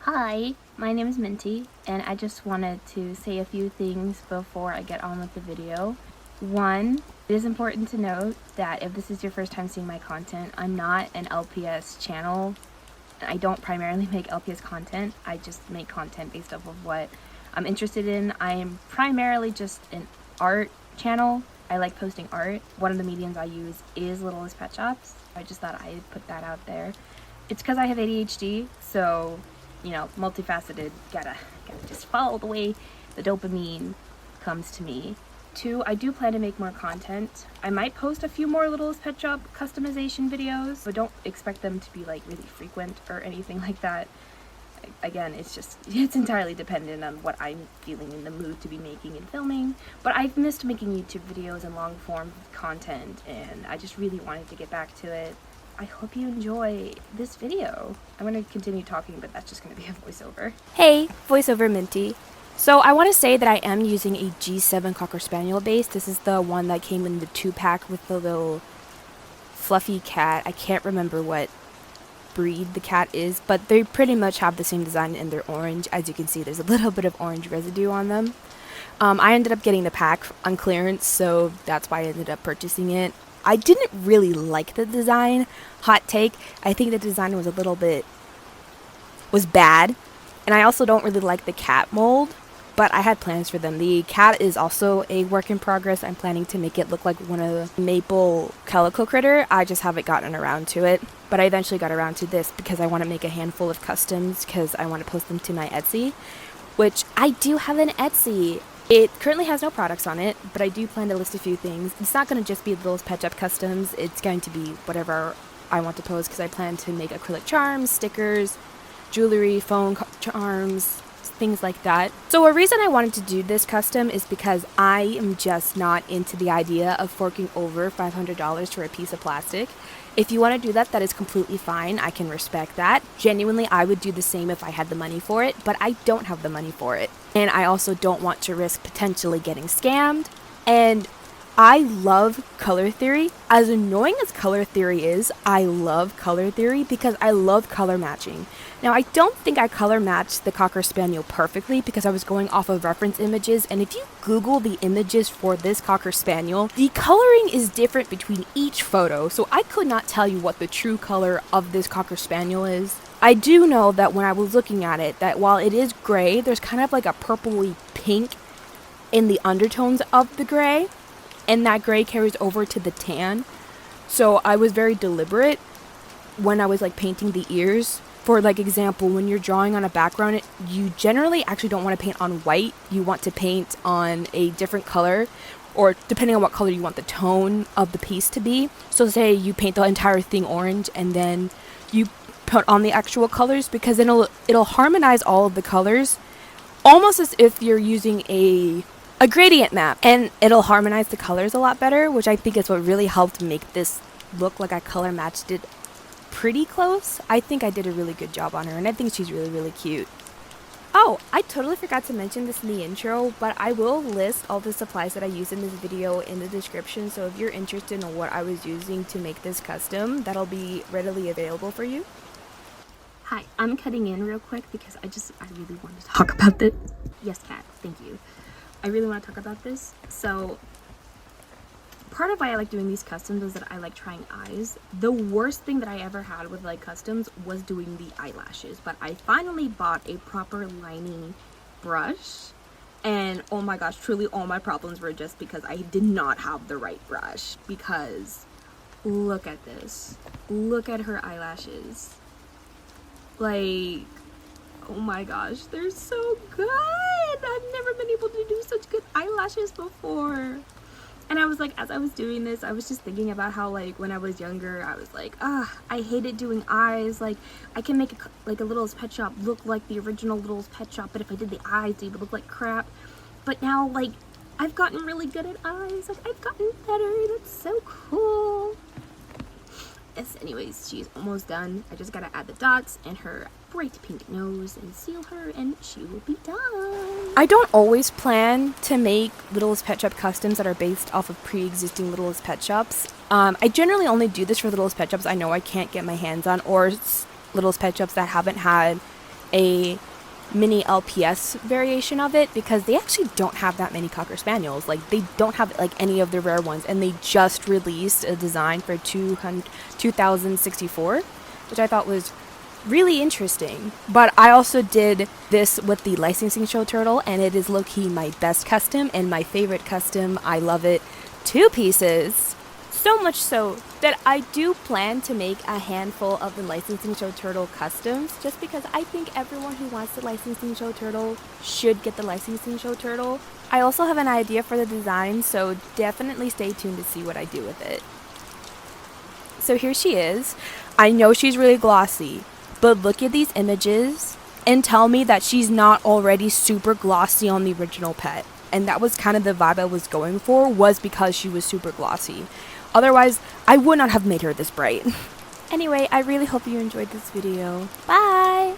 Hi, my name is Minty, and I just wanted to say a few things before I get on with the video. One, it is important to note that if this is your first time seeing my content, I'm not an LPS channel. I don't primarily make LPS content. I just make content based off of what I'm interested in. I am primarily just an art channel. I like posting art. One of the mediums I use is LOLLLL Pet Shops. I just thought I'd put that out there. It's because I have ADHD, so you know, multifaceted, gotta just follow the way the dopamine comes to me. Two, I do plan to make more content. I might post a few more LOLLLL Pet Shop customization videos, but don't expect them to be like really frequent or anything like that. Again, it's entirely dependent on what I'm feeling in the mood to be making and filming. But I've missed making YouTube videos and long form content, and I just really wanted to get back to it. I hope you enjoy this video. I'm going to continue talking, but that's just going to be a voiceover. Hey, voiceover Minty. So I want to say that I am using a G7 Cocker Spaniel base. This is the one that came in the 2-pack with the little fluffy cat. I can't remember what breed the cat is, but they pretty much have the same design in their orange. As you can see, there's a little bit of orange residue on them. I ended up getting the pack on clearance, so that's why I ended up purchasing it. I didn't really like the design. Hot take. I think the design was was bad. And I also don't really like the cat mold, but I had plans for them. The cat is also a work in progress. I'm planning to make it look like one of the maple calico critter. I just haven't gotten around to it. But I eventually got around to this because I want to make a handful of customs because I want to post them to my Etsy, which I do have an Etsy. It currently has no products on it, but I do plan to list a few things. It's not going to just be LOLLLL Pet Shop customs. It's going to be whatever I want to post because I plan to make acrylic charms, stickers, jewelry, phone charms, things like that. So a reason I wanted to do this custom is because I am just not into the idea of forking over $500 for a piece of plastic. If you want to do that, that is completely fine. I can respect that. Genuinely, I would do the same if I had the money for it, but I don't have the money for it. And I also don't want to risk potentially getting scammed. And I love color theory. As annoying as color theory is, I love color theory because I love color matching. Now, I don't think I color matched the Cocker Spaniel perfectly because I was going off of reference images, and if you Google the images for this Cocker Spaniel, the coloring is different between each photo, so I could not tell you what the true color of this Cocker Spaniel is. I do know that when I was looking at it, that while it is gray, there's kind of like a purpley pink in the undertones of the gray, and that gray carries over to the tan. So I was very deliberate when I was like painting the ears. For like example, when you're drawing on a background, you generally actually don't want to paint on white. You want to paint on a different color, or depending on what color you want the tone of the piece to be. So say you paint the entire thing orange and then you put on the actual colors, because then it'll harmonize all of the colors almost as if you're using a gradient map, and it'll harmonize the colors a lot better, which I think is what really helped make this look like I color matched it pretty close. I think I did a really good job on her, and I think she's really, really cute. Oh, I totally forgot to mention this in the intro, but I will list all the supplies that I use in this video in the description, so if you're interested in what I was using to make this custom, that'll be readily available for you. Hi, I'm cutting in real quick because I really want to talk about this. Yes, cat, thank you. I really want to talk about this. So part of why I like doing these customs is that I like trying eyes. The worst thing that I ever had with like customs was doing the eyelashes, but I finally bought a proper lining brush, and oh my gosh, truly all my problems were just because I did not have the right brush. Because look at this, look at her eyelashes, like, oh my gosh, they're so good. I've never been able to do such good eyelashes before. And I was like, as I was doing this, I was just thinking about how, like, when I was younger, I was like, I hated doing eyes. Like, I can make a LOLLLL Pet Shop look like the original LOLLLL Pet Shop, but if I did the eyes, they would look like crap. But now, like, I've gotten really good at eyes. Like, I've gotten better. That's so cool. Yes, anyways, she's almost done. I just gotta add the dots and her bright pink nose and seal her, and she will be done. I don't always plan to make LOLLLL Pet Shop customs that are based off of pre-existing LOLLLL Pet Shops. I generally only do this for LOLLLL Pet Shops I know I can't get my hands on, or LOLLLL Pet Shops that haven't had a mini LPS variation of it, because they actually don't have that many Cocker Spaniels. Like, they don't have like any of the rare ones, and they just released a design for 2064, which I thought was really interesting. But I also did this with the licensing show turtle, and it is low-key my best custom and my favorite custom. I love it. 2 pieces. So much so that I do plan to make a handful of the licensing show turtle customs, just because I think everyone who wants the licensing show turtle should get the licensing show turtle. I also have an idea for the design, so definitely stay tuned to see what I do with it. So here she is. I know she's really glossy, but look at these images and tell me that she's not already super glossy on the original pet. And that was kind of the vibe I was going for, was because she was super glossy. Otherwise, I would not have made her this bright. Anyway, I really hope you enjoyed this video. Bye!